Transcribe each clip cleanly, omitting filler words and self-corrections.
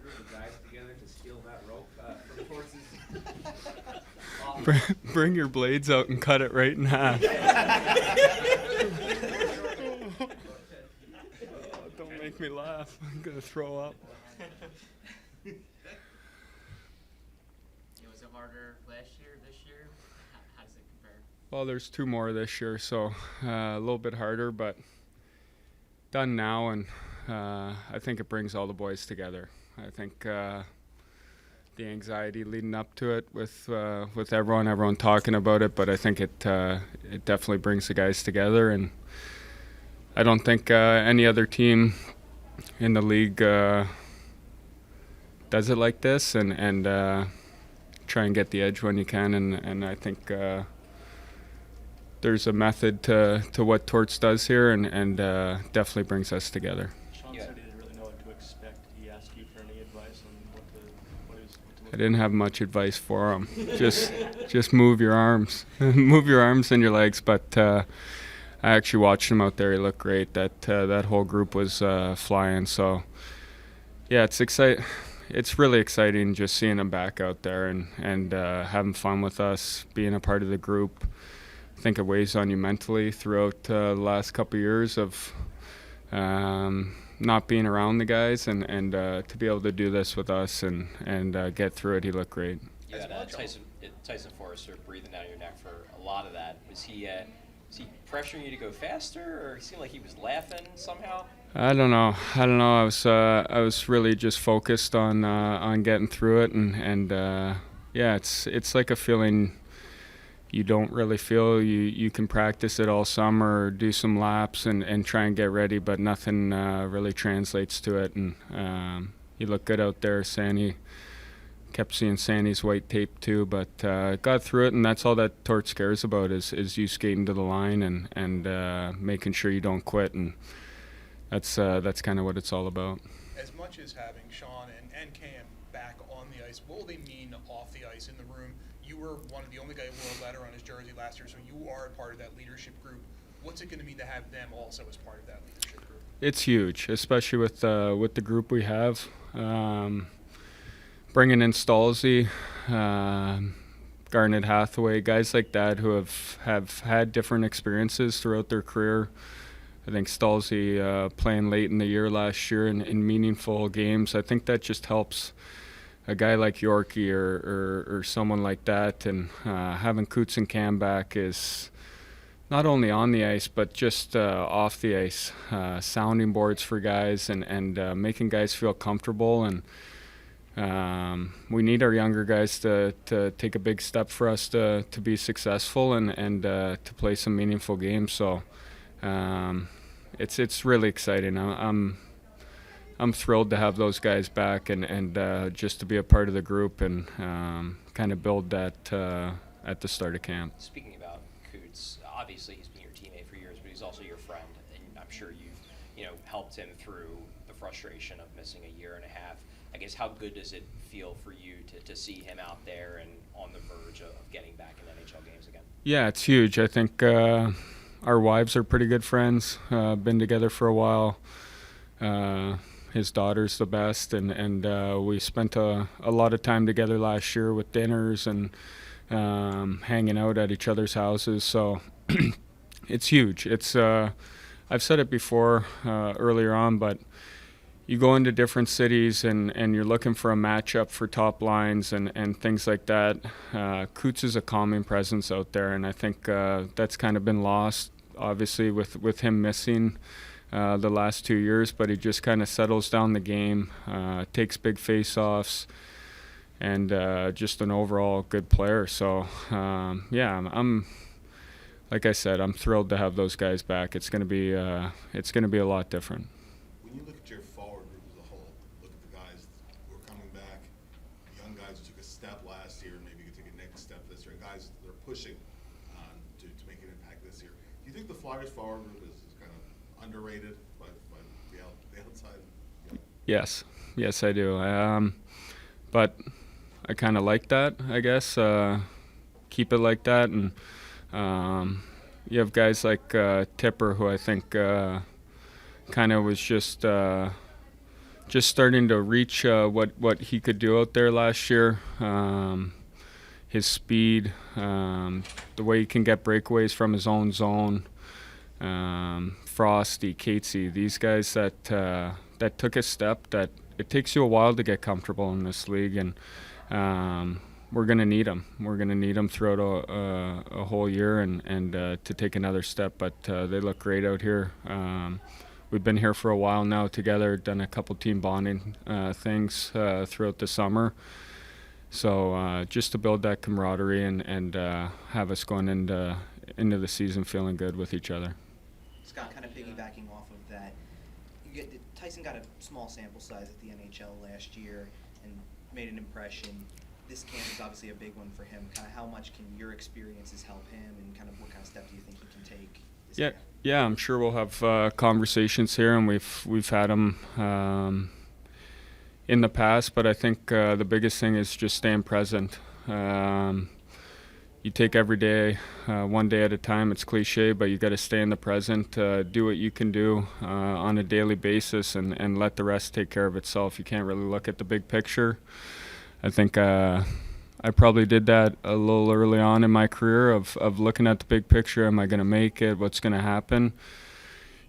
group of guys together to steal that rope from Torts' Bring your blades out and cut it right in half. Don't make me laugh. I'm gonna throw up. Was it harder last year, this year? How does it compare? Well, there's 2 more this year, so a little bit harder, but done now, and I think it brings all the boys together. I think the anxiety leading up to it with everyone talking about it, but I think it definitely brings the guys together, and I don't think any other team in the league does it like this, and try and get the edge when you can, and I think there's a method to what Torts does here, and definitely brings us together. Sean said he didn't really know what to expect. Did he ask you for any advice on what to look I didn't have much advice for him. just move your arms, move your arms and your legs. But I actually watched him out there. He looked great. That whole group was flying. So yeah, it's really exciting just seeing him back out there and having fun with us, being a part of the group. I think it weighs on you mentally throughout the last couple of years of not being around the guys, and to be able to do this with us and get through it. He looked great. You had Tyson Forrester breathing down your neck for a lot of that. Was he pressuring you to go faster, or it seemed like he was laughing somehow? I don't know. I was really just focused on getting through it, and yeah, it's like a feeling you don't really feel. You can practice it all summer, do some laps, and try and get ready, but nothing really translates to it. And he looked good out there. Sandy, kept seeing Sandy's white tape too, but got through it, and that's all that Torts cares about is you skating to the line and making sure you don't quit, and that's kind of what it's all about. As much as having Sean and Cam back on the ice, what will they mean off the ice in the room? You were one of the only guy who wore a letter on his jersey last year, so you are a part of that leadership group. What's it going to mean to have them also as part of that leadership group? It's huge, especially with the group we have. Bringing in Stalzy, Garnet Hathaway, guys like that who have had different experiences throughout their career. I think Stalzy playing late in the year last year in meaningful games, I think that just helps a guy like Yorkie or someone like that. And having Coots and Cam back is not only on the ice but just off the ice, sounding boards for guys and making guys feel comfortable. And we need our younger guys to take a big step for us to be successful and to play some meaningful games. So it's really exciting. I'm thrilled to have those guys back and just to be a part of the group and kind of build that at the start of camp. Speaking about Coots, obviously he's been your teammate for years, but he's also your friend, and I'm sure you've helped him through the frustration of missing a year and a half. I guess how good does it feel for you to see him out there and on the verge of getting back in NHL games again? Yeah, it's huge. I think our wives are pretty good friends, been together for a while. His daughter's the best, and we spent a lot of time together last year with dinners and hanging out at each other's houses. So it's huge. It's I've said it before earlier on, but you go into different cities and you're looking for a matchup for top lines and things like that. Coots is a calming presence out there, and I think that's kind of been lost, obviously, with him missing the last 2 years, but he just kind of settles down the game, takes big face-offs, and just an overall good player. So, yeah, I'm like I said, I'm thrilled to have those guys back. It's going to be a lot different. When you look at your forward group as a whole, look at the guys who are coming back, young guys who took a step last year, maybe could take a next step this year, guys that are pushing to make an impact this year. Do you think the Flyers forward group is kind of underrated by the outside? Yes, I do. But I kind of like that, I guess. Keep it like that, and you have guys like Tipper, who I think kind of was just just starting to reach what he could do out there last year. His speed, the way he can get breakaways from his own zone. Frosty, Catesy, these guys that took a step that it takes you a while to get comfortable in this league, and we're going to need them. We're going to need them throughout a whole year and to take another step, but they look great out here. We've been here for a while now together, done a couple team bonding things throughout the summer. So just to build that camaraderie and have us going into the season feeling good with each other. Scott, kind of piggybacking off of that, Tyson got a small sample size at the NHL last year and made an impression. This camp is obviously a big one for him. Kind of how much can your experiences help him, and kind of what kind of step do you think he can take this camp? Yeah, I'm sure we'll have conversations here, and we've had them in the past, but I think the biggest thing is just staying present. You take every day, one day at a time. It's cliche, but you got to stay in the present, do what you can do on a daily basis, and let the rest take care of itself. You can't really look at the big picture. I think I probably did that a little early on in my career of looking at the big picture. Am I going to make it? What's going to happen?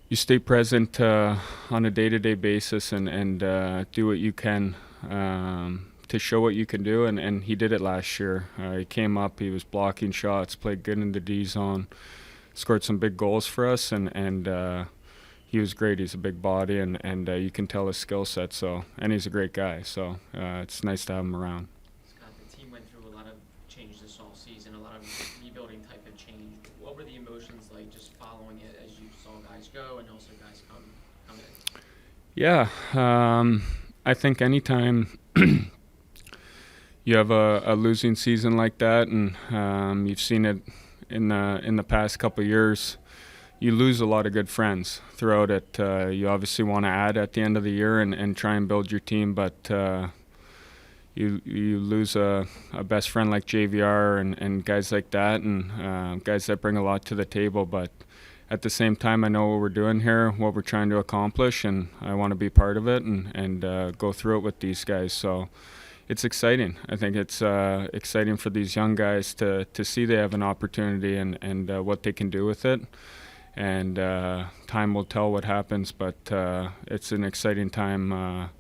You stay present on a day-to-day basis and do what you can to show what you can do, and he did it last year. He came up, he was blocking shots, played good in the D zone, scored some big goals for us, and he was great. He's a big body, and you can tell his skill set. So, and he's a great guy. So it's nice to have him around. Scott, the team went through a lot of change this off season, a lot of rebuilding type of change. What were the emotions like just following it as you saw guys go and also guys come in? Yeah, I think anytime you have a losing season like that, and you've seen it in the past couple of years, you lose a lot of good friends throughout it. You obviously want to add at the end of the year and try and build your team, but you lose a best friend like JVR and guys like that, and guys that bring a lot to the table. But at the same time, I know what we're doing here, what we're trying to accomplish, and I want to be part of it and go through it with these guys. So it's exciting. I think it's exciting for these young guys to see they have an opportunity and what they can do with it. And time will tell what happens, but it's an exciting time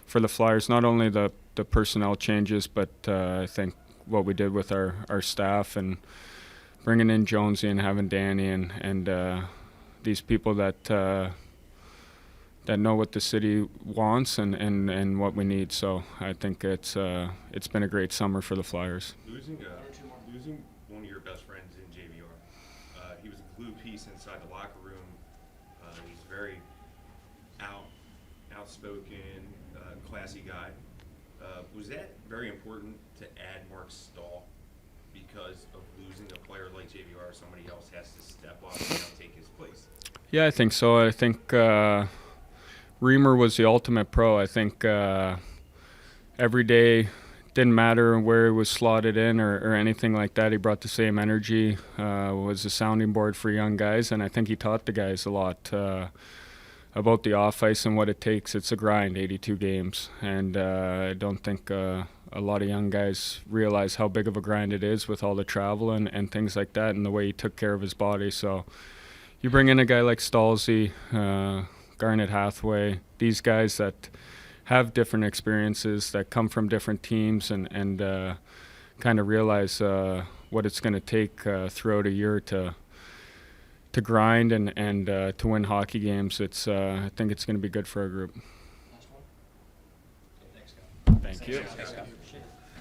for the Flyers. Not only the personnel changes, but I think what we did with our staff and bringing in Jonesy and having Danny and these people that know what the city wants and what we need. So I think it's been a great summer for the Flyers. Losing one of your best friends in JVR, he was a glue piece inside the locker room. He's very outspoken, classy guy. Was that very important to add Mark Stahl because of losing a player like JVR? Somebody else has to step up and take his place. Yeah, I think so. I think Reamer was the ultimate pro. I think every day, didn't matter where he was slotted in or anything like that. He brought the same energy, was a sounding board for young guys, and I think he taught the guys a lot about the off-ice and what it takes. It's a grind, 82 games, and I don't think a lot of young guys realize how big of a grind it is with all the travel and things like that, and the way he took care of his body. So you bring in a guy like Stalzy, Garnet Hathaway, these guys that have different experiences, that come from different teams and kind of realize what it's going to take throughout a year to grind and to win hockey games. I think it's going to be good for our group. Last one. Thank you. Thanks, Scott.